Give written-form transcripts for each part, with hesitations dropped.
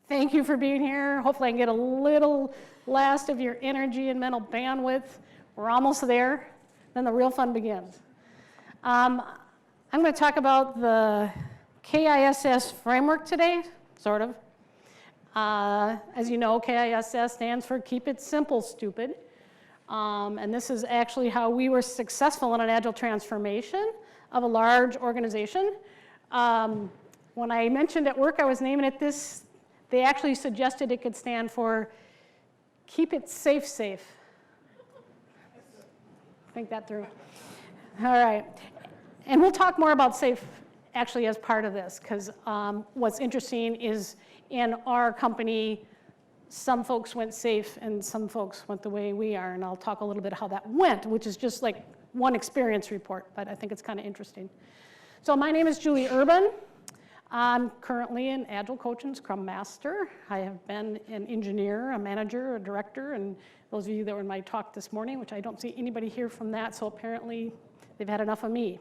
Thank you for being here. Hopefully I can get a little last of your energy and mental bandwidth. We're almost there. Then the real fun begins. I'm going to talk about the K.I.S.S framework today, sort of. As you know, K.I.S.S stands for Keep It Simple, Stupid. And this is actually how we were successful in an agile transformation of a large organization. When I mentioned at work I was naming it this, they actually suggested it could stand for Keep It Safe, Safe. Think that through. All right. And we'll talk more about safe actually as part of this, because what's interesting is in our company, some folks went safe and some folks went the way we are, and I'll talk a little bit how that went, which is just like one experience report, but I think it's kind of interesting. So my name is Julie Urban. I'm currently an Agile coach and Scrum Master. I have been an engineer, a manager, a director, and those of you that were in my talk this morning, which I don't see anybody here from that, so apparently they've had enough of me.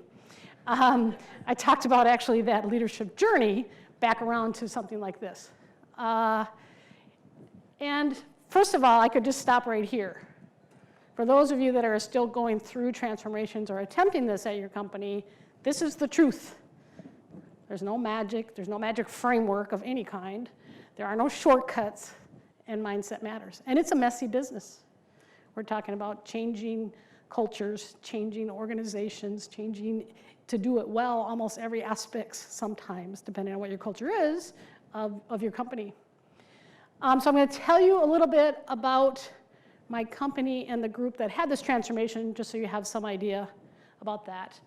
I talked about actually that leadership journey back around to something like this. And first of all, I could just stop right here. For those of you that are still going through transformations or attempting this at your company, this is the truth. There's no magic framework of any kind. There are no shortcuts, and mindset matters. And it's a messy business. We're talking about changing cultures, changing organizations, changing to do it well, almost every aspect sometimes, depending on what your culture is, of your company. So I'm going to tell you a little bit about my company and the group that had this transformation, just so you have some idea about that.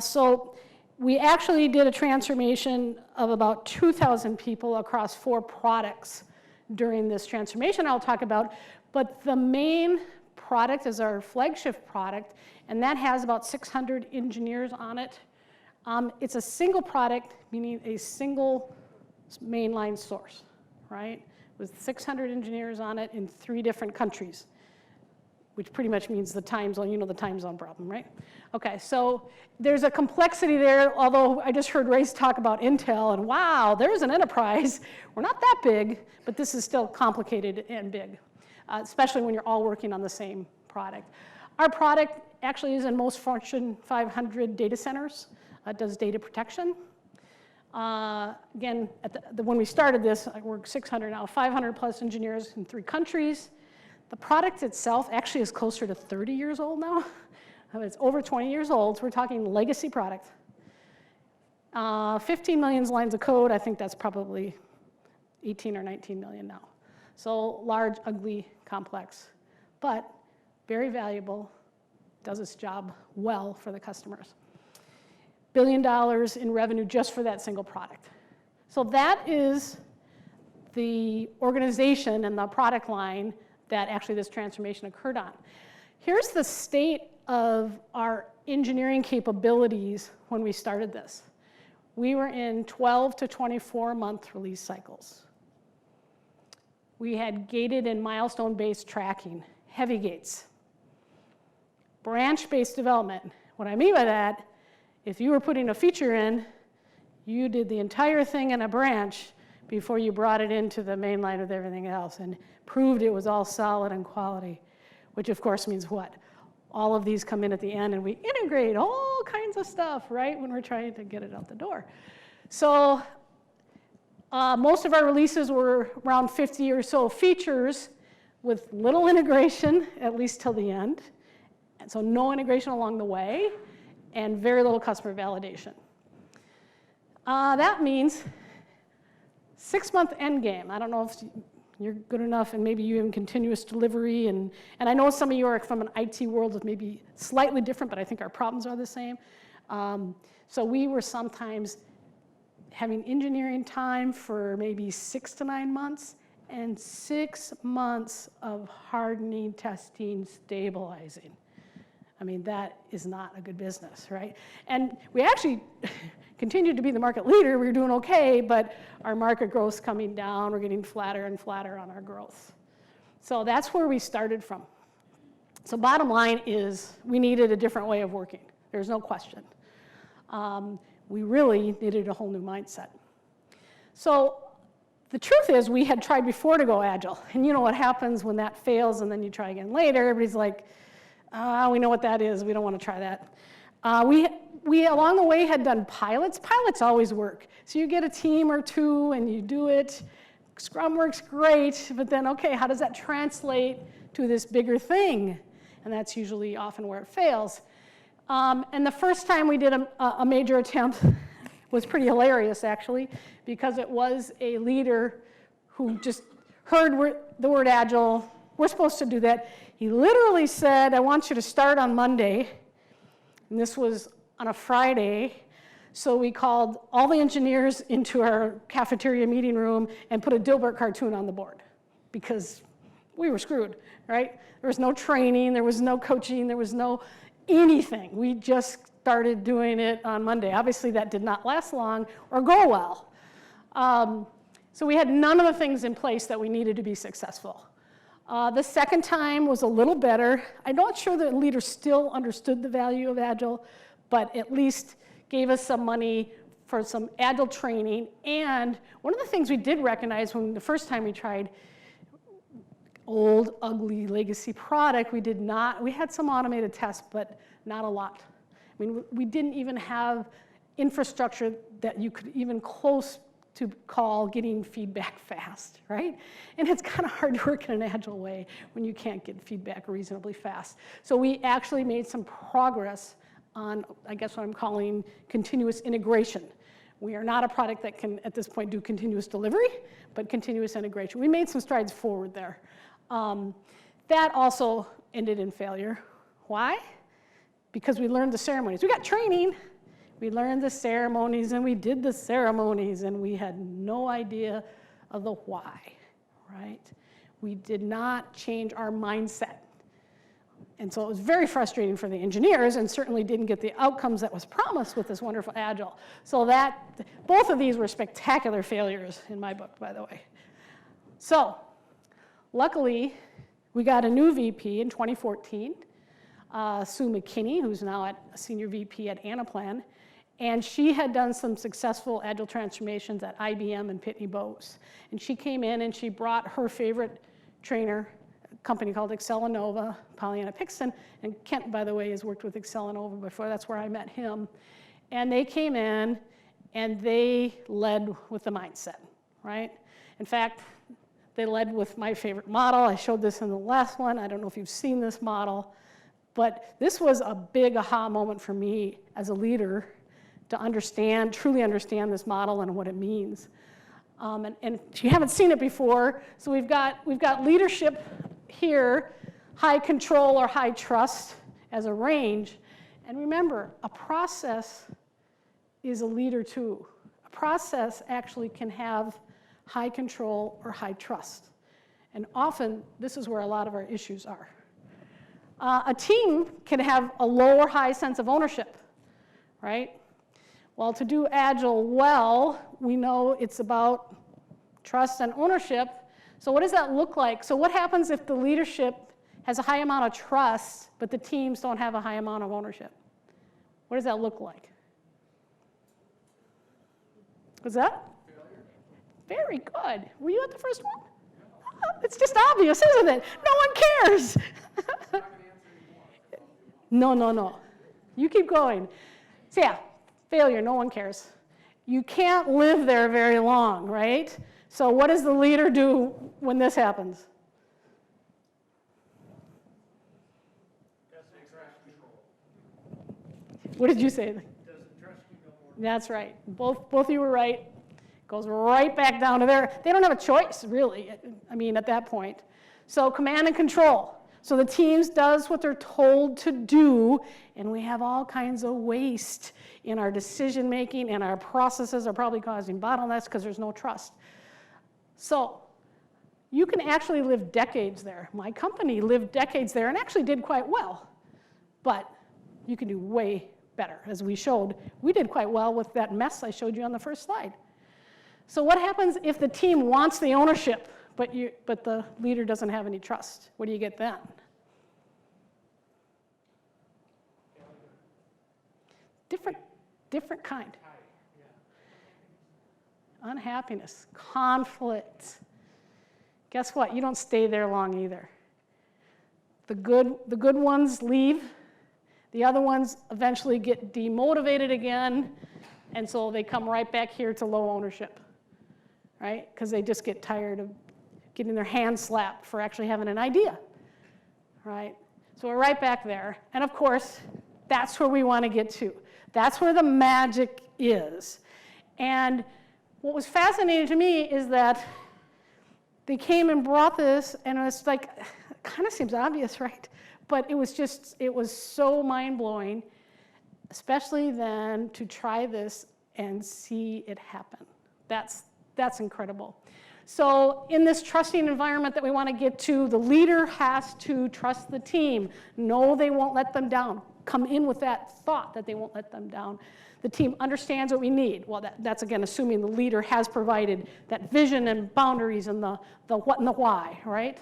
So we actually did a transformation of about 2,000 people across 4 products during this transformation I'll talk about, but the main product is our flagship product, and that has about 600 engineers on it. It's a single product, meaning a single mainline source, right? With 600 engineers on it in 3 different countries, which pretty much means the time zone, you know the time zone problem, right? Okay, so there's a complexity there, although I just heard Race talk about Intel, and wow, there's an enterprise. We're not that big, but this is still complicated and big, especially when you're all working on the same product. Our product actually is in most Fortune 500 data centers. It does data protection. Again, when we started this, we're 600 now, 500 plus engineers in 3 countries. The product itself actually is closer to 30 years old now. It's over 20 years old, so we're talking legacy product. 15 million lines of code, I think that's probably 18 or 19 million now. So large, ugly, complex, but very valuable, does its job well for the customers. $1 billion in revenue just for that single product. So that is the organization and the product line that actually this transformation occurred on. Here's the state of our engineering capabilities when we started this. We were in 12 to 24 month release cycles. We had gated and milestone-based tracking, heavy gates. Branch-based development. What I mean by that, if you were putting a feature in, you did the entire thing in a branch before you brought it into the main line with everything else and proved it was all solid and quality, which of course means what? All of these come in at the end and we integrate all kinds of stuff, right, when we're trying to get it out the door. So most of our releases were around 50 or so features with little integration, at least till the end. And so no integration along the way and very little customer validation. That means 6-month end game. I don't know if you're good enough, and maybe you have continuous delivery, and I know some of you are from an IT world that may be slightly different, but I think our problems are the same. So we were sometimes having engineering time for maybe 6 to 9 months, and 6 months of hardening, testing, stabilizing. I mean, that is not a good business, right? And we actually continued to be the market leader. We were doing okay, but our market growth's coming down. We're getting flatter and flatter on our growth. So that's where we started from. So bottom line is we needed a different way of working. There's no question. We really needed a whole new mindset. So The truth is, we had tried before to go Agile. And you know what happens when that fails and then you try again later. Everybody's like, we know what that is. We don't want to try that. We, along the way, had done pilots. Pilots always work. So you get a team or two and you do it. Scrum works great, but then, okay, how does that translate to this bigger thing? And that's usually often where it fails. And the first time we did a major attempt was pretty hilarious, actually, because it was a leader who just heard the word Agile. We're supposed to do that. He literally said, I want you to start on Monday. And this was on a Friday. So we called all the engineers into our cafeteria meeting room and put a Dilbert cartoon on the board because we were screwed, right? There was no training, there was no coaching, there was no anything. We just started doing it on Monday. Obviously, that did not last long or go well. So we had none of the things in place that we needed to be successful. The second time was a little better. I'm not sure the leader still understood the value of Agile, but at least gave us some money for some Agile training. And one of the things we did recognize when the first time we tried old, ugly legacy product, we had some automated tests, but not a lot. I mean, we didn't even have infrastructure that you could even close to call getting feedback fast, right? And it's kind of hard to work in an Agile way when you can't get feedback reasonably fast. So we actually made some progress on, I guess what I'm calling continuous integration. We are not a product that can, at this point, do continuous delivery, but continuous integration. We made some strides forward there. That also ended in failure. Why? Because we learned the ceremonies. We got training. We learned the ceremonies, and we did the ceremonies, and we had no idea of the why, right? We did not change our mindset. And so it was very frustrating for the engineers and certainly didn't get the outcomes that was promised with this wonderful Agile. So both of these were spectacular failures in my book, by the way. So luckily, we got a new VP in 2014, Sue McKinney, who's now a senior VP at Anaplan. And she had done some successful Agile transformations at IBM and Pitney Bowes. And she came in and she brought her favorite trainer, a company called Supernova, Pollyanna Pixton. And Kent, by the way, has worked with Supernova before. That's where I met him. And they came in and they led with the mindset, right? In fact, they led with my favorite model. I showed this in the last one. I don't know if you've seen this model. But this was a big aha moment for me as a leader to truly understand this model and what it means. And if you haven't seen it before, so we've got leadership here, high control or high trust as a range. And remember, a process is a leader too. A process actually can have high control or high trust. And often, this is where a lot of our issues are. A team can have a low or high sense of ownership, right? Well, to do Agile well, we know it's about trust and ownership. So what does that look like? So what happens if the leadership has a high amount of trust, but the teams don't have a high amount of ownership? What does that look like? What's that? Failure. Very good. Were you at the first one? Oh, it's just obvious, isn't it? No one cares. No. You keep going. So yeah, failure, no one cares. You can't live there very long, right? So what does the leader do when this happens? What did you say? That's right. Both of you were right. Goes right back down to there. They don't have a choice, really, I mean, at that point. So command and control. So the teams does what they're told to do, and we have all kinds of waste in our decision making, and our processes are probably causing bottlenecks because there's no trust. So you can actually live decades there. My company lived decades there and actually did quite well. But you can do way better. As we showed, we did quite well with that mess I showed you on the first slide. So what happens if the team wants the ownership, but the leader doesn't have any trust? What do you get then? Different kind. unhappiness, conflict. Guess what? You don't stay there long either. The good ones leave. The other ones eventually get demotivated again, and so they come right back here to low ownership, right? Because they just get tired of getting their hands slapped for actually having an idea, right? So we're right back there. And of course, that's where we want to get to. That's where the magic is. And what was fascinating to me is that they came and brought this, and it's like, it kind of seems obvious, right? But it was so mind-blowing, especially then to try this and see it happen. That's incredible. So in this trusting environment that we want to get to, the leader has to trust the team. No, they won't let them down. Come in with that thought that they won't let them down. The team understands what we need. Well, that's again assuming the leader has provided that vision and boundaries and the what and the why, right?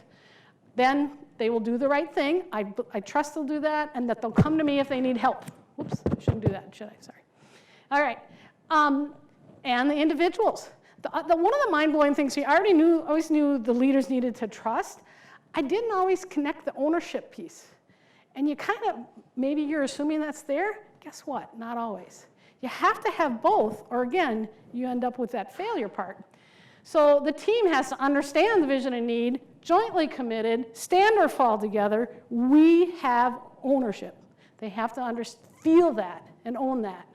Then they will do the right thing. I trust they'll do that, and that they'll come to me if they need help. Whoops, I shouldn't do that, should I? Sorry. All right, and the individuals. One of the mind-blowing things here, I always knew the leaders needed to trust. I didn't always connect the ownership piece. And you kind of, maybe you're assuming that's there. Guess what? Not always. You have to have both, or again, you end up with that failure part. So the team has to understand the vision and need, jointly committed, stand or fall together. We have ownership. They have to feel that and own that.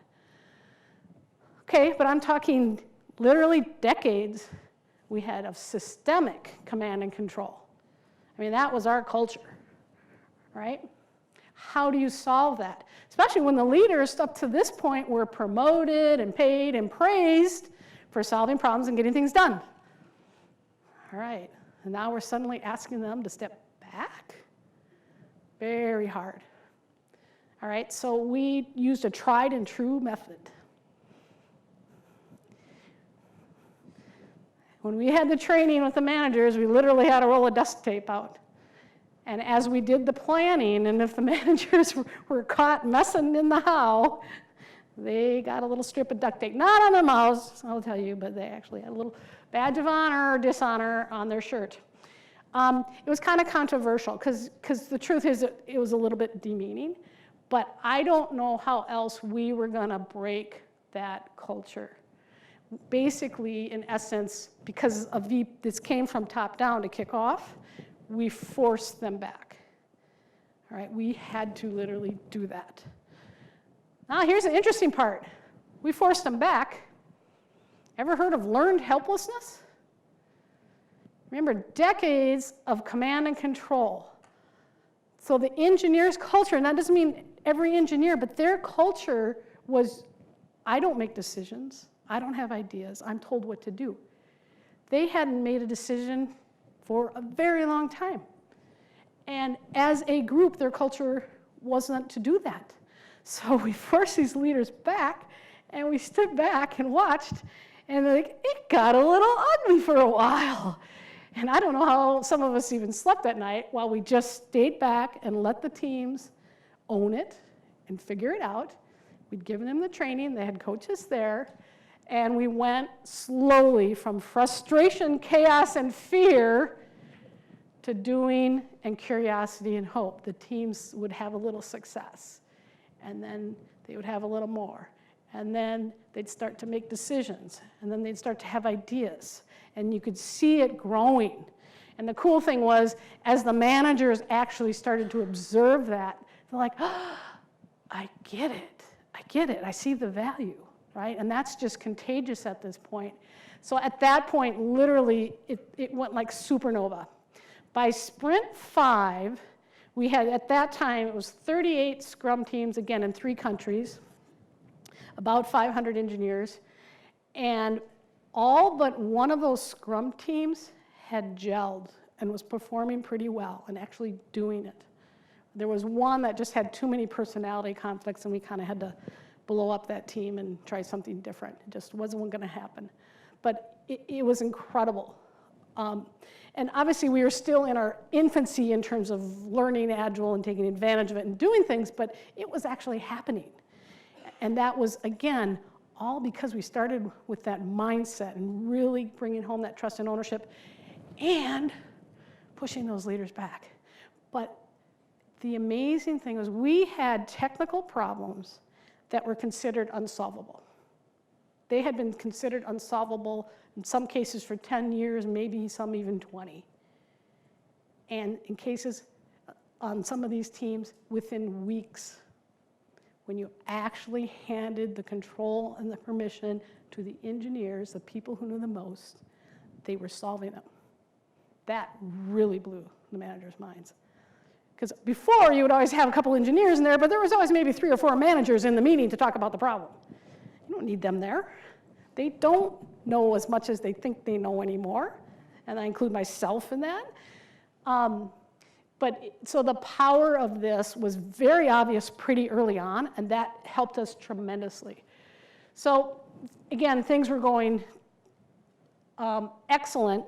Okay, but I'm talking literally decades we had of systemic command and control. I mean, that was our culture, right? How do you solve that? Especially when the leaders up to this point were promoted and paid and praised for solving problems and getting things done. All right, and now we're suddenly asking them to step back? Very hard. All right, so we used a tried and true method. When we had the training with the managers, we literally had a roll of duct tape out. And as we did the planning, and if the managers were caught messing in the how, they got a little strip of duct tape. Not on their mouths, I'll tell you, but they actually had a little badge of honor or dishonor on their shirt. It was kind of controversial, because the truth is it was a little bit demeaning, but I don't know how else we were going to break that culture. Basically, in essence, because of this came from top down to kick off, we forced them back. All right, we had to literally do that. Now, here's the interesting part. We forced them back. Ever heard of learned helplessness? Remember, decades of command and control. So the engineer's culture, and that doesn't mean every engineer, but their culture was, I don't make decisions. I don't have ideas. I'm told what to do. They hadn't made a decision for a very long time. And as a group, their culture wasn't to do that. So we forced these leaders back, and we stood back and watched, and like, it got a little ugly for a while. And I don't know how some of us even slept at night while we just stayed back and let the teams own it and figure it out. We'd given them the training. They had coaches there. And we went slowly from frustration, chaos, and fear to doing and curiosity and hope. The teams would have a little success, and then they would have a little more. And then they'd start to make decisions, and then they'd start to have ideas. And you could see it growing. And the cool thing was, as the managers actually started to observe that, they're like, oh, I get it, I see the value. Right? And that's just contagious at this point. So at that point, literally, it went like supernova. By sprint 5, we had, at that time, it was 38 Scrum teams, again, in 3 countries, about 500 engineers, and all but one of those Scrum teams had gelled and was performing pretty well and actually doing it. There was one that just had too many personality conflicts, and we kind of had to blow up that team and try something different. It just wasn't going to happen. But it was incredible. And obviously, we were still in our infancy in terms of learning Agile and taking advantage of it and doing things, but it was actually happening. And that was, again, all because we started with that mindset and really bringing home that trust and ownership and pushing those leaders back. But the amazing thing was we had technical problems that were considered unsolvable. They had been considered unsolvable in some cases for 10 years, maybe some even 20. And in cases on some of these teams, within weeks, when you actually handed the control and the permission to the engineers, the people who knew the most, they were solving them. That really blew the managers' minds. Because before, you would always have a couple engineers in there, but there was always maybe 3 or 4 managers in the meeting to talk about the problem. You don't need them there. They don't know as much as they think they know anymore, and I include myself in that. So the power of this was very obvious pretty early on, and that helped us tremendously. So again, things were going excellent.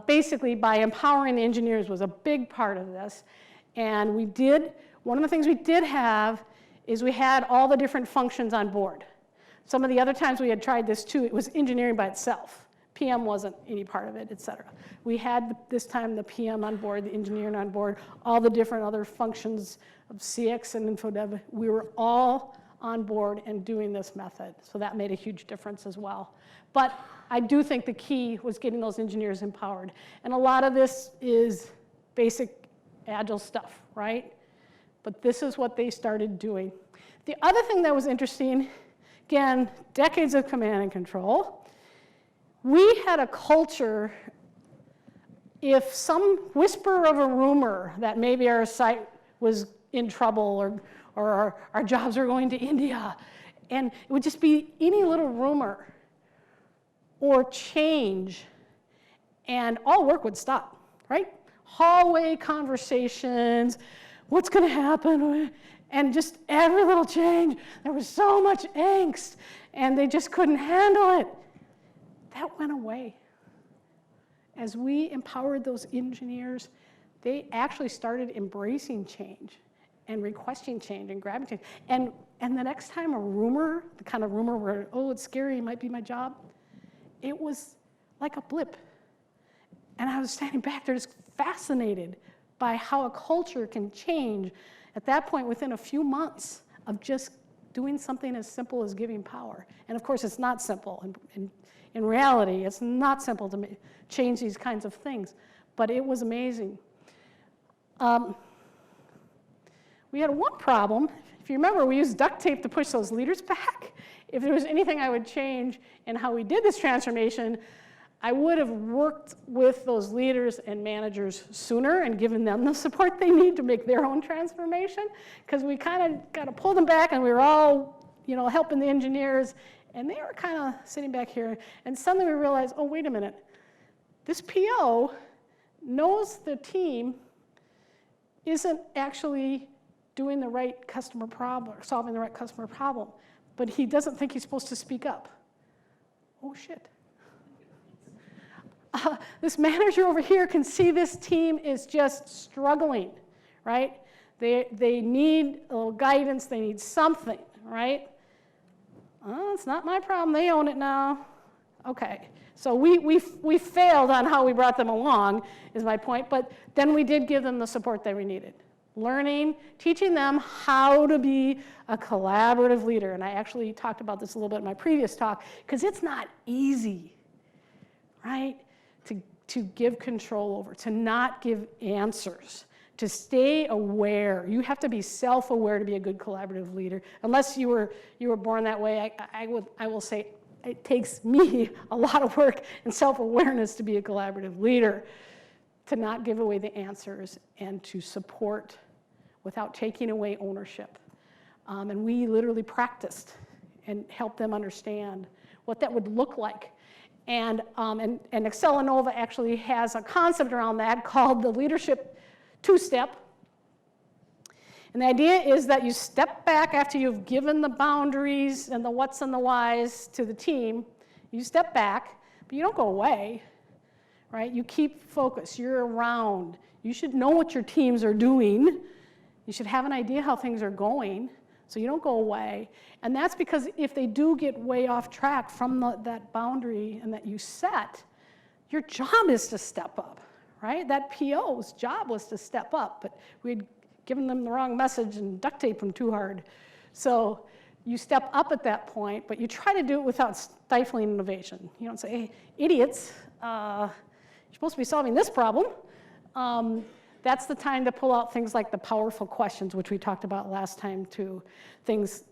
Basically, by empowering the engineers was a big part of this. And one of the things we did have is we had all the different functions on board. Some of the other times we had tried this too, it was engineering by itself. PM wasn't any part of it, et cetera. We had this time the PM on board, the engineering on board, all the different other functions of CX and InfoDev. We were all on board and doing this method. So that made a huge difference as well. But I do think the key was getting those engineers empowered. And a lot of this is basic Agile stuff, right? But this is what they started doing. The other thing that was interesting, again, decades of command and control, we had a culture, if some whisper of a rumor that maybe our site was in trouble or our jobs are going to India, and it would just be any little rumor or change, and all work would stop, right? Hallway conversations, what's going to happen, and just every little change. There was so much angst, and they just couldn't handle it. That went away. As we empowered those engineers, they actually started embracing change and requesting change and grabbing change. And the next time a rumor, the kind of rumor where, oh, it's scary, it might be my job, it was like a blip. And I was standing back there just fascinated by how a culture can change at that point within a few months of just doing something as simple as giving power. And of course, it's not simple. In reality, it's not simple to change these kinds of things, but it was amazing. We had one problem. If you remember, we used duct tape to push those leaders back. If there was anything I would change in how we did this transformation, I would have worked with those leaders and managers sooner and given them the support they need to make their own transformation, because we kind of got to pull them back, and we were all, helping the engineers, and they were kind of sitting back here, and suddenly we realized, oh, wait a minute, this PO knows the team isn't actually doing the right customer problem, or solving the right customer problem, but he doesn't think he's supposed to speak up. Oh, shit. This manager over here can see this team is just struggling, right? They need a little guidance, they need something, right? Oh, it's not my problem, they own it now. Okay, so we failed on how we brought them along, is my point, but then we did give them the support they needed. Learning, teaching them how to be a collaborative leader, and I actually talked about this a little bit in my previous talk, because it's not easy, right? To give control over, to not give answers, to stay aware. You have to be self-aware to be a good collaborative leader. Unless you were born that way, I will say it takes me a lot of work and self-awareness to be a collaborative leader, to not give away the answers and to support without taking away ownership. And we literally practiced and helped them understand what that would look like. And Supernova actually has a concept around that called the leadership TwoStep. And the idea is that you step back after you've given the boundaries and the what's and the whys to the team. You step back, but you don't go away, right? You keep focus. You're around. You should know what your teams are doing. You should have an idea how things are going So you don't go away. And that's because if they do get way off track from that boundary and that you set, your job is to step up, right? That PO's job was to step up, but we'd given them the wrong message and duct taped them too hard. So you step up at that point, but you try to do it without stifling innovation. You don't say, hey, idiots, you're supposed to be solving this problem. That's the time to pull out things like the powerful questions, which we talked about last time too. Things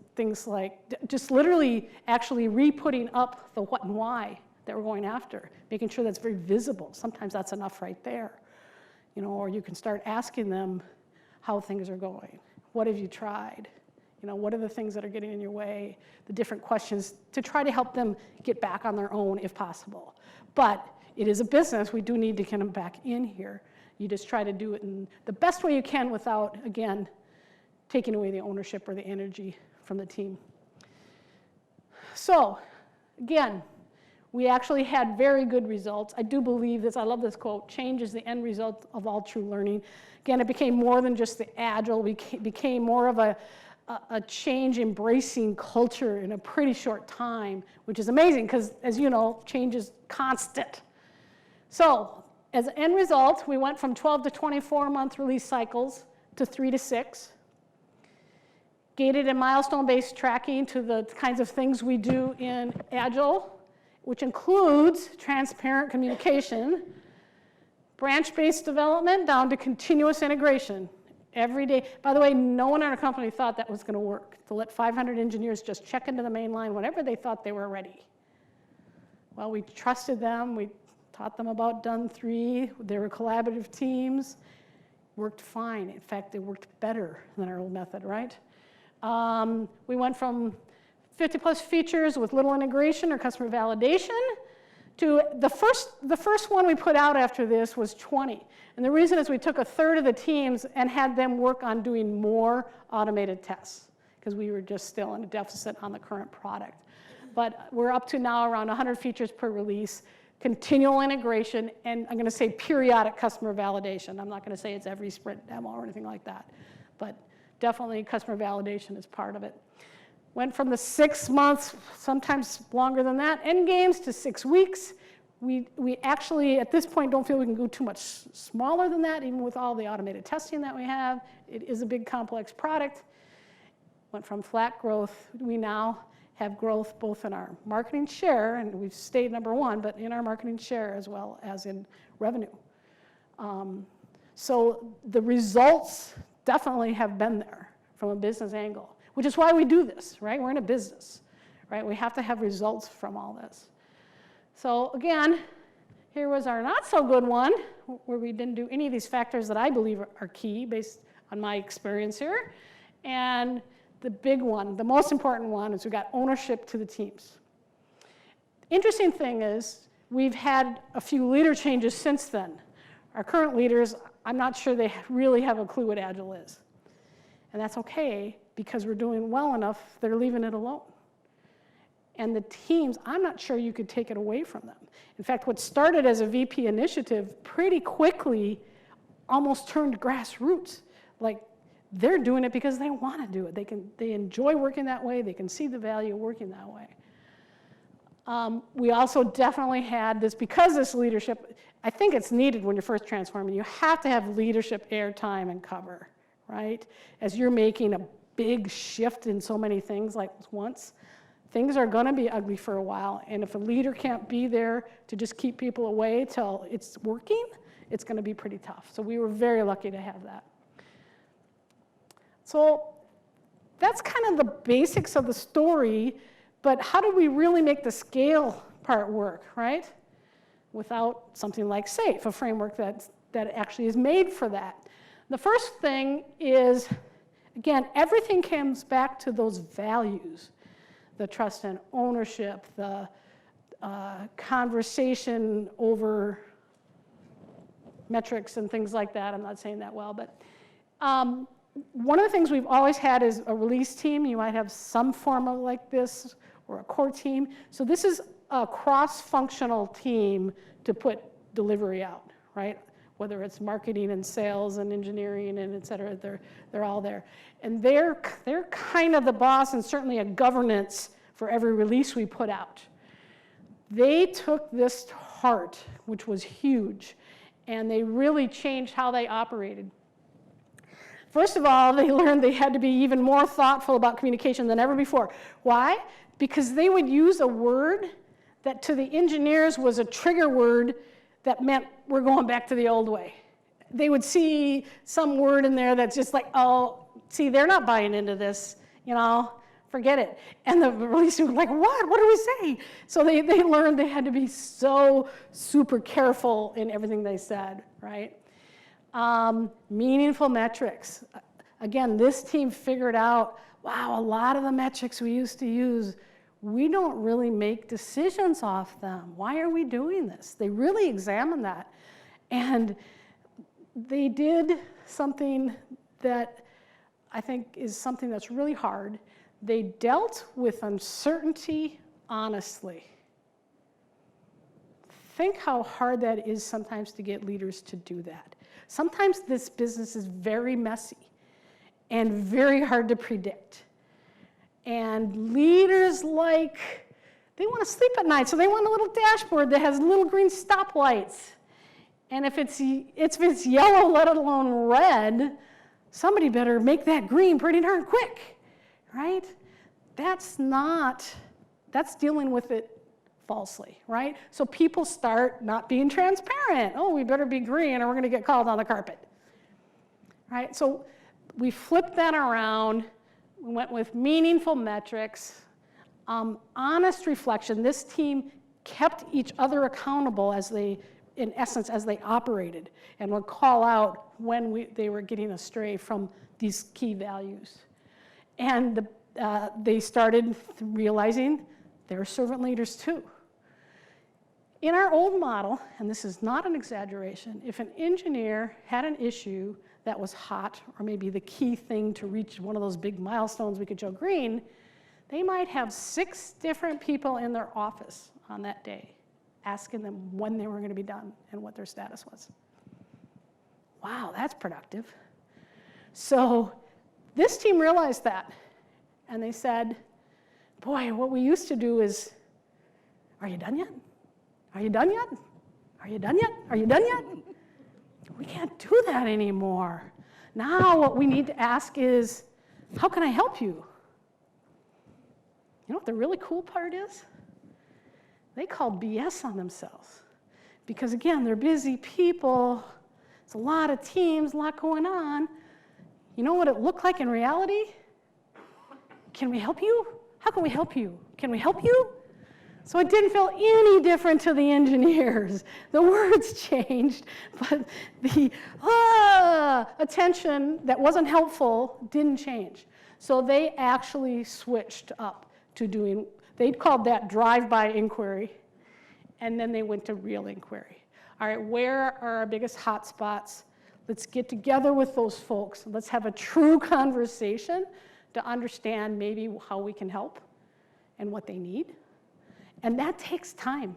like just literally actually re-putting up the what and why that we're going after, making sure that's very visible. Sometimes that's enough right there. Or you can start asking them how things are going. What have you tried? What are the things that are getting in your way? The different questions to try to help them get back on their own if possible. But it is a business. We do need to get them back in here. You just try to do it in the best way you can without, again, taking away the ownership or the energy from the team. So, again, we actually had very good results. I do believe this. I love this quote: change is the end result of all true learning. Again, it became more than just the Agile. It became more of a change embracing culture in a pretty short time, which is amazing because, as you know, change is constant. So, as an end result, we went from 12 to 24-month release cycles to 3 to 6. Gated and milestone-based tracking to the kinds of things we do in Agile, which includes transparent communication, branch-based development down to continuous integration every day. By the way, no one in our company thought that was going to work, to let 500 engineers just check into the main line whenever they thought they were ready. Well, we trusted them. We taught them about Done 3. They were collaborative teams. Worked fine. In fact, they worked better than our old method, right? We went from 50+ features with little integration or customer validation to the first one we put out after this was 20. And the reason is we took a third of the teams and had them work on doing more automated tests because we were just still in a deficit on the current product. But we're up to now around 100 features per release, continual integration, and I'm going to say periodic customer validation. I'm not going to say it's every sprint demo or anything like that, but definitely customer validation is part of it. Went from the 6 months, sometimes longer than that, end games to 6 weeks. We actually, at this point, don't feel we can go too much smaller than that, even with all the automated testing that we have. It is a big, complex product. Went from flat growth. We now have growth both in our marketing share, and we've stayed number 1, but in our marketing share as well as in revenue. So the results definitely have been there from a business angle, which is why we do this, right? We're in a business, right? We have to have results from all this. So again, here was our not so good one, where we didn't do any of these factors that I believe are key based on my experience here. And the big one, the most important one, is we got ownership to the teams. Interesting thing is, we've had a few leader changes since then. Our current leaders, I'm not sure they really have a clue what Agile is. And that's okay, because we're doing well enough, they're leaving it alone. And the teams, I'm not sure you could take it away from them. In fact, what started as a VP initiative pretty quickly almost turned grassroots. Like, they're doing it because they want to do it. They enjoy working that way. They can see the value of working that way. We also definitely had this, because this leadership, I think it's needed when you're first transforming. You have to have leadership airtime and cover, right? As you're making a big shift in so many things like once, things are going to be ugly for a while. And if a leader can't be there to just keep people away till it's working, it's going to be pretty tough. So we were very lucky to have that. So that's kind of the basics of the story, but how do we really make the scale part work, right? Without something like SAFe, a framework that actually is made for that. The first thing is, again, everything comes back to those values, the trust and ownership, the conversation over metrics and things like that. I'm not saying that well, but one of the things we've always had is a release team. You might have some form of like this, or a core team. So this is a cross-functional team to put delivery out, right? whether it's marketing and sales and engineering and et cetera, they're all there. And they're kind of the boss and certainly a governance for every release we put out. They took this to heart, which was huge, and they really changed how they operated. First of all, they learned they had to be even more thoughtful about communication than ever before. Why? Because they would use a word that to the engineers was a trigger word that meant we're going back to the old way. They would see some word in there that's just like, oh, see, they're not buying into this, you know, forget it. And the release was like, what? What do we say? So they learned they had to be so super careful in everything they said, right? Meaningful metrics. Again, this team figured out, wow, a lot of the metrics we used to use, we don't really make decisions off them. Why are we doing this? They really examined that. And they did something that I think is something that's really hard. They dealt with uncertainty honestly. Think how hard that is sometimes to get leaders to do that. Sometimes this business is very messy and very hard to predict. And leaders they want to sleep at night, so they want a little dashboard that has little green stoplights. And if it's yellow, let alone red, somebody better make that green pretty darn quick, right? That's dealing with it falsely, right? So people start not being transparent. Oh, we better be green or we're going to get called on the carpet, right? So we flipped that around. We went with meaningful metrics, honest reflection. This team kept each other accountable in essence, as they operated, and would call out when they were getting astray from these key values. And they started realizing they're servant leaders too. In our old model, and this is not an exaggeration, if an engineer had an issue that was hot, or maybe the key thing to reach one of those big milestones we could show green, they might have 6 different people in their office on that day asking them when they were going to be done and what their status was. Wow, that's productive. So this team realized that, and they said, boy, what we used to do is, are you done yet? Are you done yet? Are you done yet? Are you done yet? We can't do that anymore. Now what we need to ask is, how can I help you? You know what the really cool part is? They called BS on themselves. Because again, they're busy people. It's a lot of teams, a lot going on. You know what it looked like in reality? Can we help you? How can we help you? Can we help you? So it didn't feel any different to the engineers. The words changed, but the attention that wasn't helpful didn't change. So they actually switched up to doing, they called that drive-by inquiry, and then they went to real inquiry. All right, where are our biggest hot spots? Let's get together with those folks. Let's have a true conversation to understand maybe how we can help and what they need. And that takes time.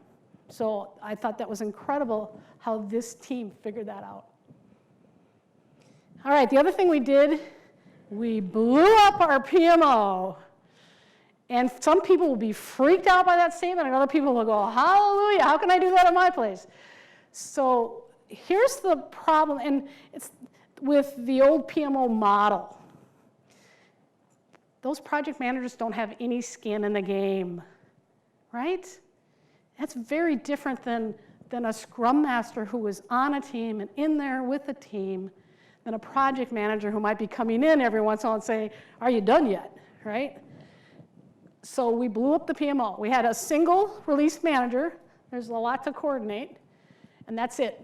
So I thought that was incredible how this team figured that out. All right, the other thing we did, we blew up our PMO. And some people will be freaked out by that statement, and other people will go, hallelujah, how can I do that at my place? So here's the problem, and it's with the old PMO model. Those project managers don't have any skin in the game, right? That's very different than a Scrum Master who is on a team and in there with the team, than a project manager who might be coming in every once in a while and say, are you done yet, right? So we blew up the PMO. We had a single release manager. There's a lot to coordinate, and that's it.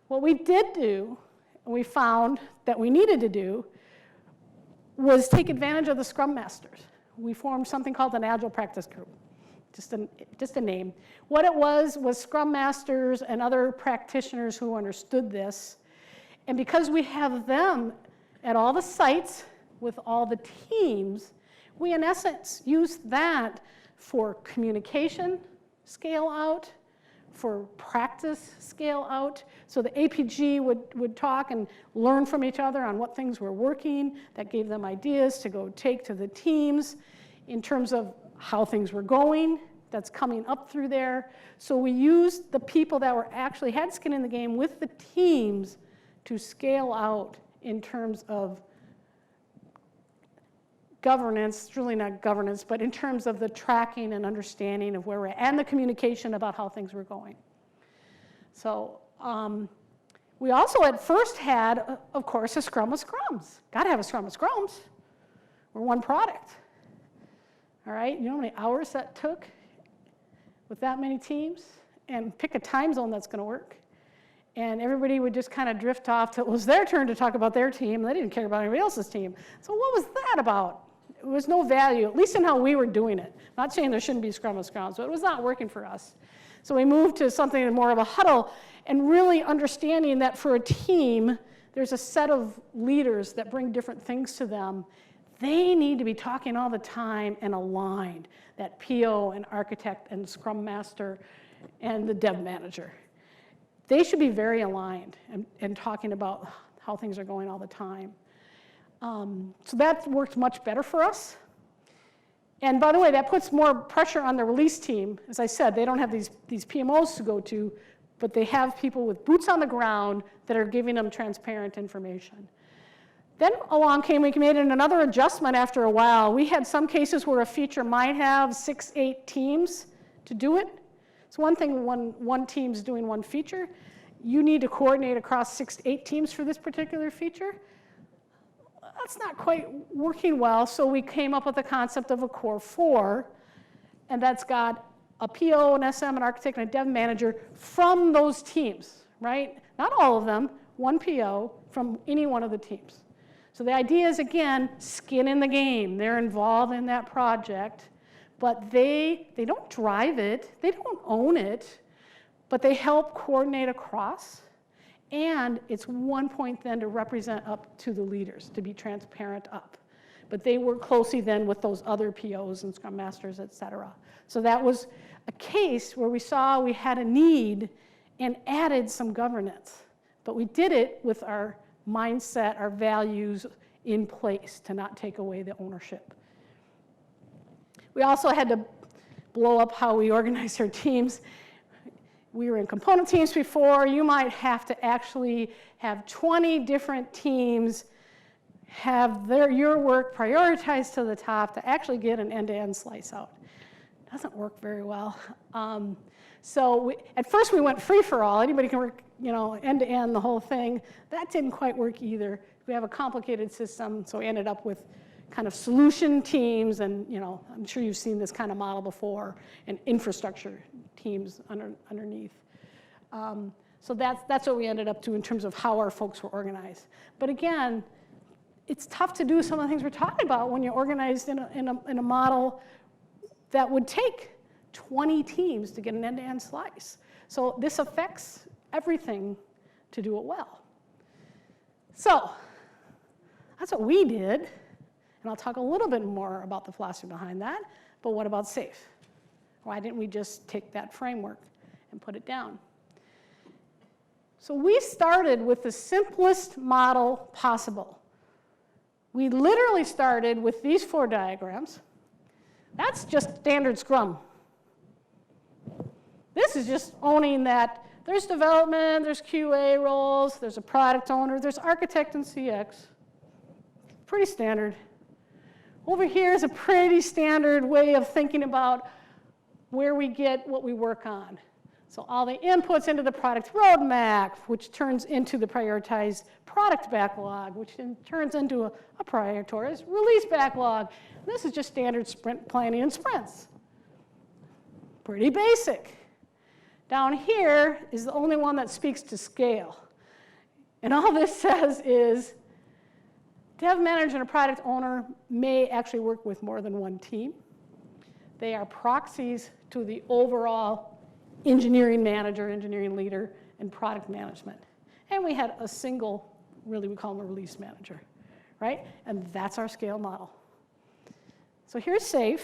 What we did do, and we found that we needed to do, was take advantage of the Scrum Masters. We formed something called an Agile practice group, just a name. What it was Scrum Masters and other practitioners who understood this. And because we have them at all the sites with all the teams, we in essence use that for communication, scale out, for practice scale out. So the APG would talk and learn from each other on what things were working. That gave them ideas to go take to the teams in terms of how things were going. That's coming up through there. So we used the people that were actually had skin in the game with the teams to scale out in terms of governance. It's really not governance, but in terms of the tracking and understanding of where we're at, and the communication about how things were going. So we also at first had, of course, a Scrum of Scrums. Got to have a Scrum of Scrums. We're one product. All right, you know how many hours that took with that many teams? And pick a time zone that's going to work. And everybody would just kind of drift off till it was their turn to talk about their team. They didn't care about anybody else's team. So what was that about? It was no value, at least in how we were doing it. Not saying there shouldn't be Scrum of Scrums, but it was not working for us. So we moved to something more of a huddle and really understanding that for a team, there's a set of leaders that bring different things to them. They need to be talking all the time and aligned, that PO and architect and Scrum Master and the dev manager. They should be very aligned and talking about how things are going all the time. So that worked much better for us. And by the way, that puts more pressure on the release team. As I said, they don't have these PMOs to go to, but they have people with boots on the ground that are giving them transparent information. Then along came, we made another adjustment after a while. We had some cases where a feature might have 6, 8 teams to do it. It's one thing when one team's doing one feature. You need to coordinate across 6 to 8 teams for this particular feature. That's not quite working well, so we came up with the concept of a core 4, and that's got a PO, an SM, an architect, and a dev manager from those teams, right? Not all of them, one PO from any one of the teams. So the idea is, again, skin in the game. They're involved in that project, but they don't drive it, they don't own it, but they help coordinate across. And it's one point then to represent up to the leaders, to be transparent up. But they work closely then with those other POs and Scrum Masters, et cetera. So that was a case where we saw we had a need and added some governance. But we did it with our mindset, our values in place to not take away the ownership. We also had to blow up how we organized our teams. We were in component teams before. You might have to actually have 20 different teams have your work prioritized to the top to actually get an end-to-end slice out. Doesn't work very well. So at first we went free for all. Anybody can work, end-to-end, the whole thing. That didn't quite work either. We have a complicated system, so we ended up with kind of solution teams, and I'm sure you've seen this kind of model before, and infrastructure teams underneath. So that's what we ended up to in terms of how our folks were organized. But again, it's tough to do some of the things we're talking about when you're organized in a model that would take 20 teams to get an end-to-end slice. So this affects everything to do it well. So that's what we did. And I'll talk a little bit more about the philosophy behind that. But what about SAFe? Why didn't we just take that framework and put it down? So we started with the simplest model possible. We literally started with these 4 diagrams. That's just standard Scrum. This is just owning that there's development, there's QA roles, there's a product owner, there's architect and CX. Pretty standard. Over here is a pretty standard way of thinking about where we get what we work on. So all the inputs into the product roadmap, which turns into the prioritized product backlog, which then turns into a prioritized release backlog. And this is just standard sprint planning and sprints. Pretty basic. Down here is the only one that speaks to scale. And all this says is dev manager and a product owner may actually work with more than one team. They are proxies to the overall engineering manager, engineering leader, and product management. And we had a single, really we call him a release manager, right? And that's our scale model. So here's SAFe.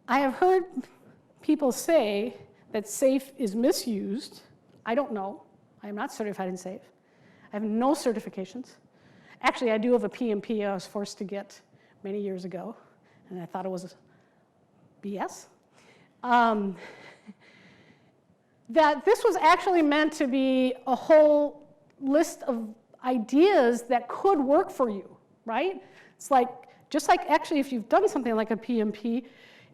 I have heard people say that SAFE is misused. I don't know. I am not certified in SAFE. I have no certifications. Actually, I do have a PMP I was forced to get many years ago, and I thought it was BS. That this was actually meant to be a whole list of ideas that could work for you, right? It's like, just like actually if you've done something like a PMP,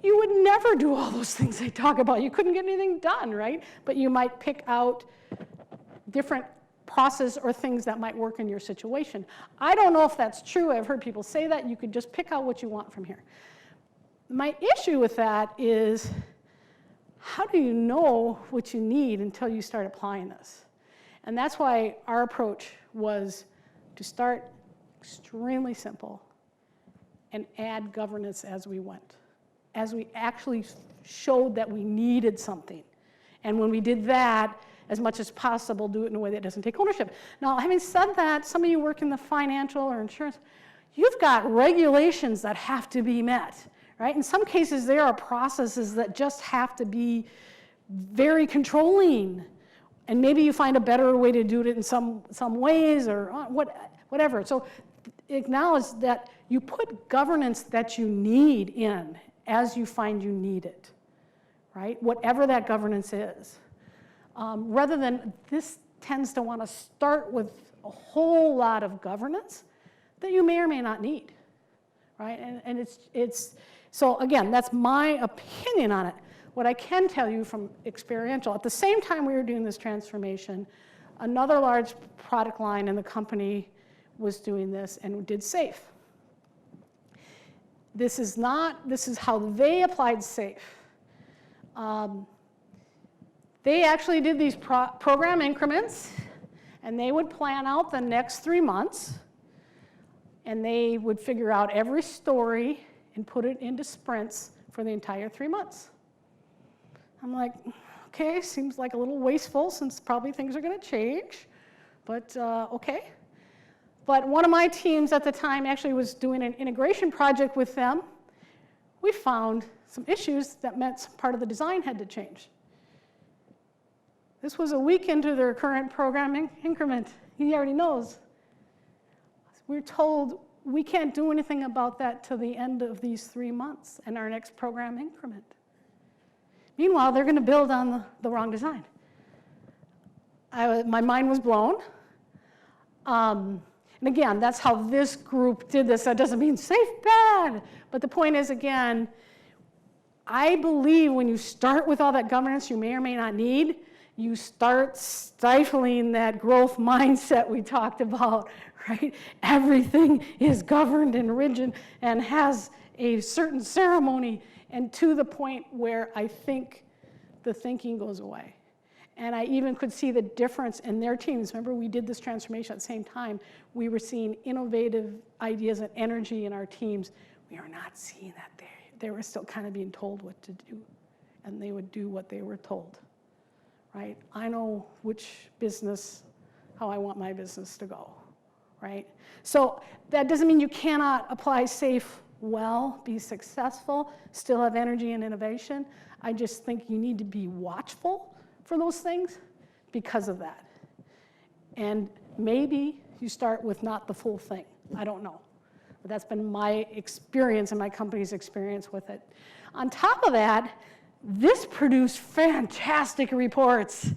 you would never do all those things they talk about. You couldn't get anything done, right? But you might pick out different process or things that might work in your situation. I don't know if that's true. I've heard people say that. You could just pick out what you want from here. My issue with that is, how do you know what you need until you start applying this? And that's why our approach was to start extremely simple and add governance as we went, as we actually showed that we needed something. And when we did that, as much as possible, do it in a way that doesn't take ownership. Now, having said that, some of you work in the financial or insurance, you've got regulations that have to be met, right? In some cases, there are processes that just have to be very controlling. And maybe you find a better way to do it in some ways or whatever. So acknowledge that you put governance that you need in as you find you need it, right? Whatever that governance is. Rather than, this tends to want to start with a whole lot of governance that you may or may not need, right? And it's so again, that's my opinion on it. What I can tell you from experiential, at the same time we were doing this transformation, another large product line in the company was doing this and did SAFE. This is how they applied SAFE. They actually did these program increments, and they would plan out the next 3 months, and they would figure out every story and put it into sprints for the entire 3 months. I'm like, okay, seems like a little wasteful since probably things are going to change, but okay. But one of my teams at the time actually was doing an integration project with them. We found some issues that meant some part of the design had to change. This was a week into their current programming increment. He already knows. We're told we can't do anything about that till the end of these 3 months and our next program increment. Meanwhile, they're going to build on the wrong design. My mind was blown. And again, that's how this group did this. That doesn't mean SAFE bad. But the point is, again, I believe when you start with all that governance you may or may not need, you start stifling that growth mindset we talked about, right? Everything is governed and rigid and has a certain ceremony, and to the point where I think the thinking goes away. And I even could see the difference in their teams. Remember, we did this transformation at the same time. We were seeing innovative ideas and energy in our teams. We are not seeing that there. They were still kind of being told what to do, and they would do what they were told. Right? I know which business, how I want my business to go, right? So that doesn't mean you cannot apply SAFE well, be successful, still have energy and innovation. I just think you need to be watchful for those things because of that. And maybe you start with not the full thing. I don't know. But that's been my experience and my company's experience with it. On top of that, this produced fantastic reports,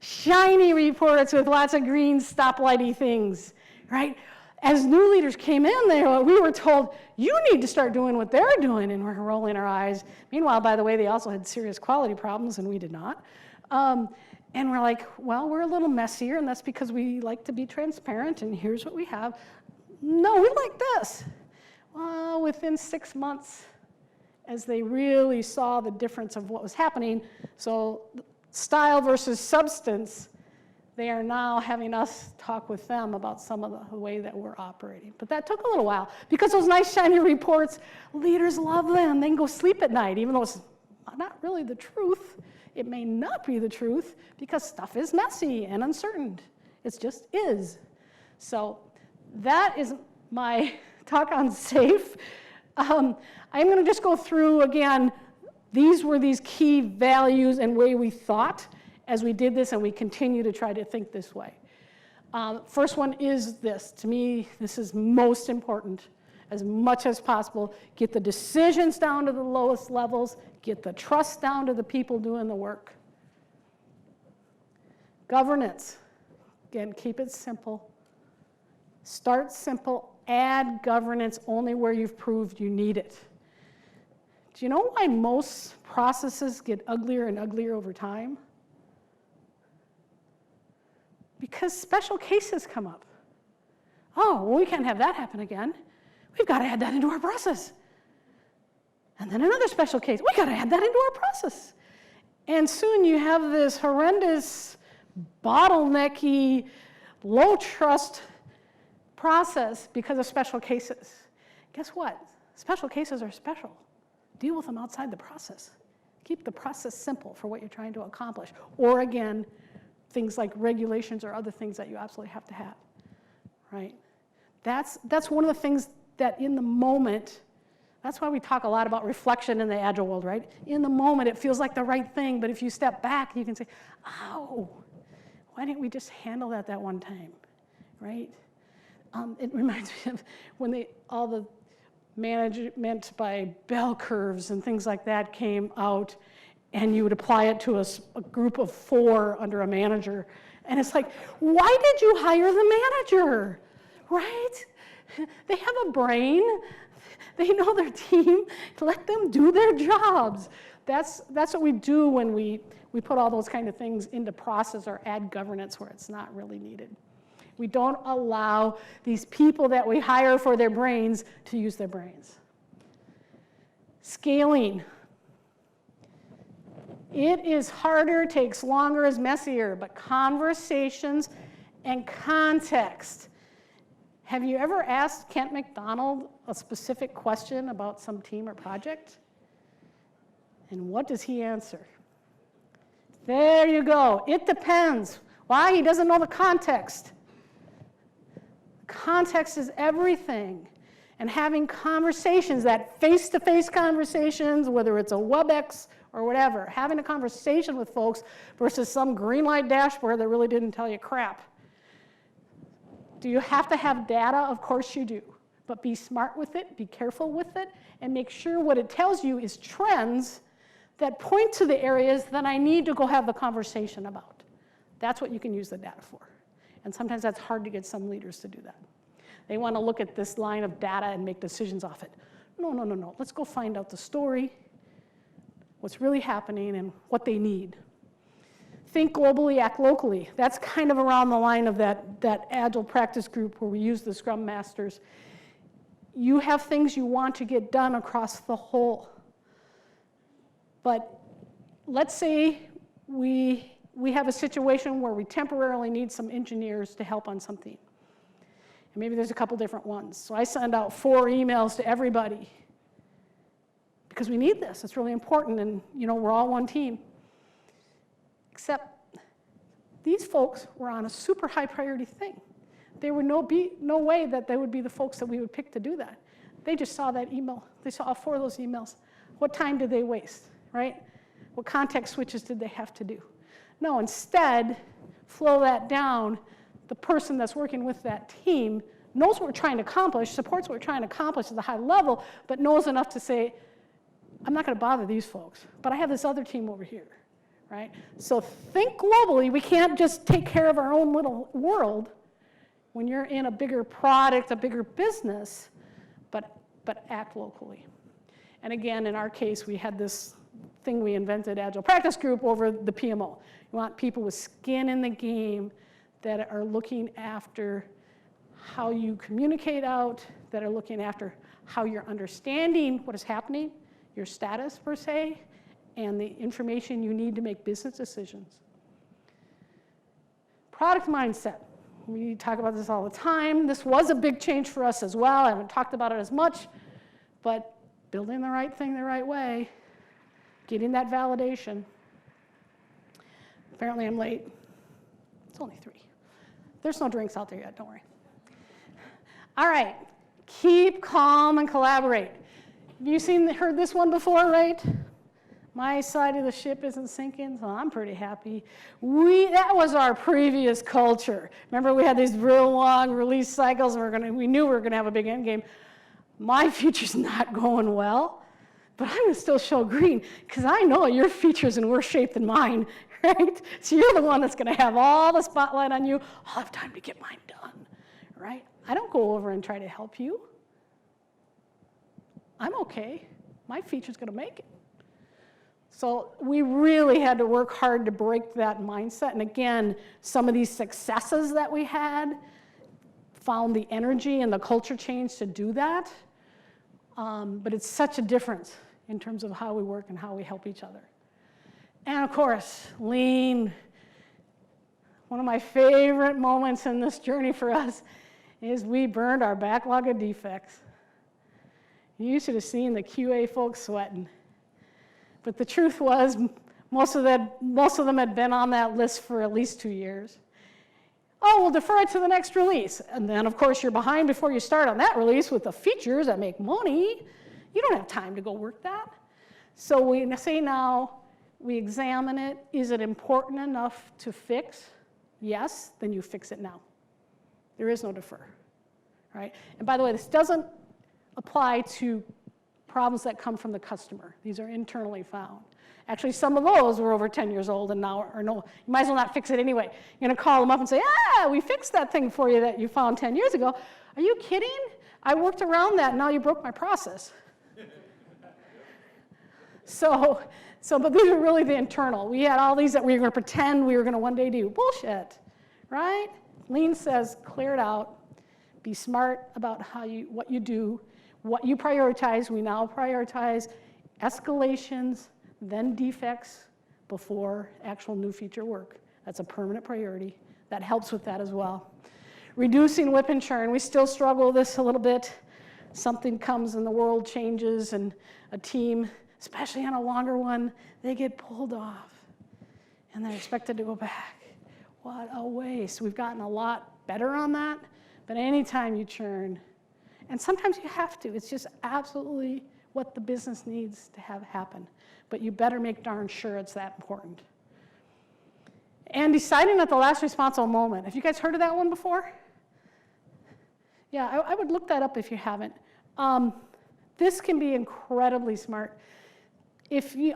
shiny reports with lots of green stoplighty things, right? As new leaders came in there, we were told, you need to start doing what they're doing, and we're rolling our eyes. Meanwhile, by the way, they also had serious quality problems, and we did not. And we're like, well, we're a little messier, and that's because we like to be transparent, and here's what we have. No, we like this. Well, within 6 months, as they really saw the difference of what was happening, so style versus substance, they are now having us talk with them about some of the way that we're operating. But that took a little while, because those nice shiny reports, leaders love them. They can go sleep at night, even though it's not really the truth. It may not be the truth, because stuff is messy and uncertain. It just is. So that is my talk on SAFE. I'm going to just go through, again, These were these key values and way we thought as we did this, and we continue to try to think this way. First one is this. To me, this is most important. As much as possible, get the decisions down to the lowest levels, get the trust down to the people doing the work. Governance. Again, keep it simple. Start simple, add governance only where you've proved you need it. Do you know why most processes get uglier and uglier over time? Because special cases come up. Oh, well, we can't have that happen again. We've got to add that into our process. And then another special case. We've got to add that into our process. And soon you have this horrendous, bottlenecky, low trust process because of special cases. Guess what? Special cases are special. Deal with them outside the process. Keep the process simple for what you're trying to accomplish. Or again, things like regulations or other things that you absolutely have to have, right? That's one of the things that in the moment, that's why we talk a lot about reflection in the Agile world, right? In the moment, it feels like the right thing, but if you step back, you can say, oh, why didn't we just handle that one time, right? It reminds me of when all the management by bell curves and things like that came out, and you would apply it to a group of 4 under a manager. And it's like, why did you hire the manager, right? They have a brain. They know their team. Let them do their jobs. That's what we do when we put all those kind of things into process or add governance where it's not really needed. We don't allow these people that we hire for their brains to use their brains. Scaling. It is harder, takes longer, is messier, but conversations and context. Have you ever asked Kent McDonald a specific question about some team or project? And what does he answer? There you go. It depends. Why? He doesn't know the context. Context is everything. And having conversations, that face-to-face conversations, whether it's a WebEx or whatever, having a conversation with folks versus some green light dashboard that really didn't tell you crap. Do you have to have data? Of course you do. But be smart with it, be careful with it, and make sure what it tells you is trends that point to the areas that I need to go have the conversation about. That's what you can use the data for. And sometimes that's hard to get some leaders to do that. They want to look at this line of data and make decisions off it. No. Let's go find out the story, what's really happening, and what they need. Think globally, act locally. That's kind of around the line of that Agile practice group where we use the Scrum Masters. You have things you want to get done across the whole. But let's say we have a situation where we temporarily need some engineers to help on something. And maybe there's a couple different ones. So I send out 4 emails to everybody because we need this. It's really important, and we're all one team. Except these folks were on a super high priority thing. There would be no way that they would be the folks that we would pick to do that. They just saw that email. They saw all 4 of those emails. What time did they waste, right? What context switches did they have to do? No, instead, flow that down. The person that's working with that team knows what we're trying to accomplish, supports what we're trying to accomplish at a high level, but knows enough to say, I'm not going to bother these folks, but I have this other team over here, right? So think globally. We can't just take care of our own little world when you're in a bigger product, a bigger business, but act locally. And again, in our case, we had this thing we invented, Agile Practice Group, over the PMO. You want people with skin in the game that are looking after how you communicate out, that are looking after how you're understanding what is happening, your status per se, and the information you need to make business decisions. Product mindset. We talk about this all the time. This was a big change for us as well. I haven't talked about it as much, but building the right thing the right way, getting that validation. Apparently I'm late. It's only 3. There's no drinks out there yet, don't worry. All right, keep calm and collaborate. Have you heard this one before, right? My side of the ship isn't sinking, so I'm pretty happy. That was our previous culture. Remember, we had these real long release cycles, and we knew we were going to have a big end game. My future's not going well, but I'm going to still show green, because I know your future's in worse shape than mine, right? So you're the one that's going to have all the spotlight on you. I'll have time to get mine done, right? I don't go over and try to help you. I'm okay. My feature's going to make it. So we really had to work hard to break that mindset. And again, some of these successes that we had found the energy and the culture change to do that. But it's such a difference in terms of how we work and how we help each other. And of course, lean. One of my favorite moments in this journey for us is we burned our backlog of defects. You should have seen the QA folks sweating. But the truth was, most of them had been on that list for at least 2 years. Oh, we'll defer it to the next release. And then, of course, you're behind before you start on that release with the features that make money. You don't have time to go work that. So we say now, we examine it. Is it important enough to fix? Yes, then you fix it now. There is no defer, right? And by the way, this doesn't apply to problems that come from the customer. These are internally found. Actually, some of those were over 10 years old and now are no, you might as well not fix it anyway. You're going to call them up and say, we fixed that thing for you that you found 10 years ago. Are you kidding? I worked around that and now you broke my process. But these are really the internal. We had all these that we were going to pretend we were going to one day do. Bullshit, right? Lean says, clear it out. Be smart about what you do. What you prioritize, we now prioritize escalations, then defects, before actual new feature work. That's a permanent priority. That helps with that as well. Reducing whip and churn. We still struggle with this a little bit. Something comes and the world changes, and a team, especially on a longer one, they get pulled off, and they're expected to go back. What a waste. We've gotten a lot better on that, but anytime you churn, and sometimes you have to. It's just absolutely what the business needs to have happen. But you better make darn sure it's that important. And deciding at the last responsible moment. Have you guys heard of that one before? Yeah, I would look that up if you haven't. This can be incredibly smart.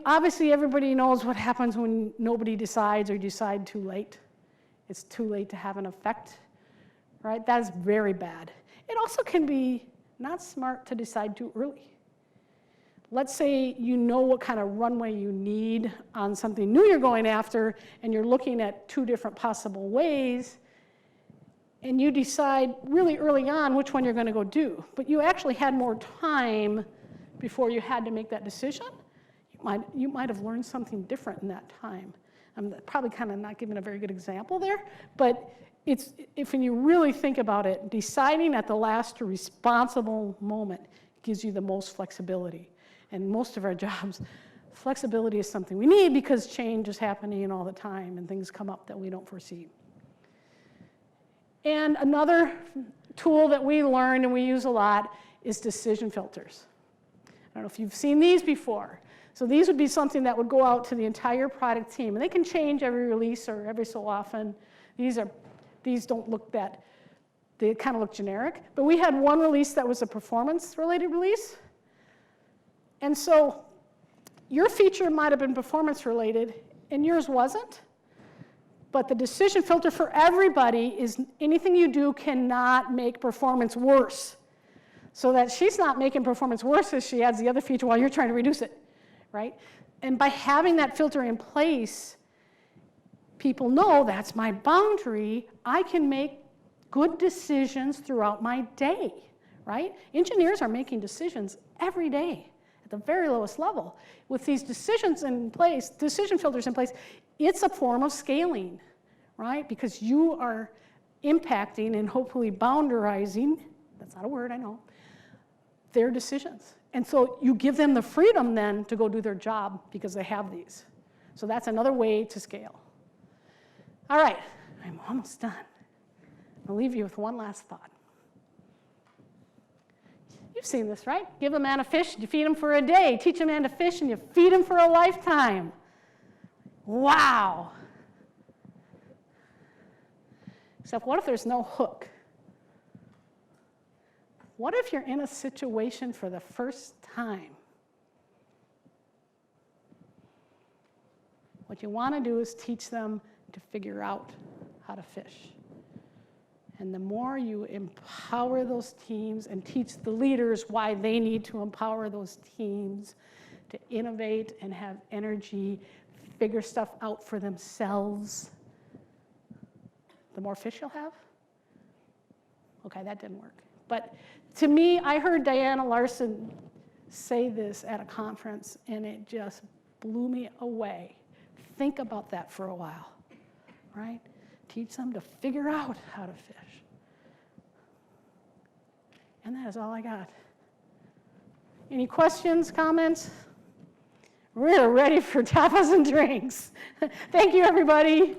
Obviously, everybody knows what happens when nobody decides or you decide too late. It's too late to have an effect, right? That is very bad. It also can be not smart to decide too early. Let's say you know what kind of runway you need on something new you're going after, and you're looking at 2 different possible ways, and you decide really early on which one you're going to go do. But you actually had more time before you had to make that decision. You might have learned something different in that time. I'm probably kind of not giving a very good example there, but when you really think about it, deciding at the last responsible moment gives you the most flexibility. And most of our jobs, flexibility is something we need because change is happening all the time and things come up that we don't foresee. And another tool that we learned and we use a lot is decision filters. I don't know if you've seen these before. So these would be something that would go out to the entire product team. And they can change every release or every so often. These don't look they kind of look generic. But we had one release that was a performance-related release. And so your feature might have been performance-related, and yours wasn't. But the decision filter for everybody is anything you do cannot make performance worse. So that she's not making performance worse as she adds the other feature while you're trying to reduce it, right? And by having that filter in place, people know that's my boundary. I can make good decisions throughout my day, right? Engineers are making decisions every day at the very lowest level. With these decisions in place, decision filters in place, it's a form of scaling, right? Because you are impacting and hopefully boundarizing, that's not a word, I know, their decisions. And so you give them the freedom then to go do their job because they have these. So that's another way to scale. All right, I'm almost done. I'll leave you with one last thought. You've seen this, right? Give a man a fish, you feed him for a day. Teach a man to fish, and you feed him for a lifetime. Wow. Except what if there's no hook? What if you're in a situation for the first time? What you want to do is teach them to figure out how to fish. And the more you empower those teams and teach the leaders why they need to empower those teams to innovate and have energy, figure stuff out for themselves, the more fish you'll have. Okay, that didn't work. But to me, I heard Diana Larson say this at a conference, and it just blew me away. Think about that for a while, right? Teach them to figure out how to fish. And that is all I got. Any questions, comments? We're ready for tapas and drinks. Thank you, everybody.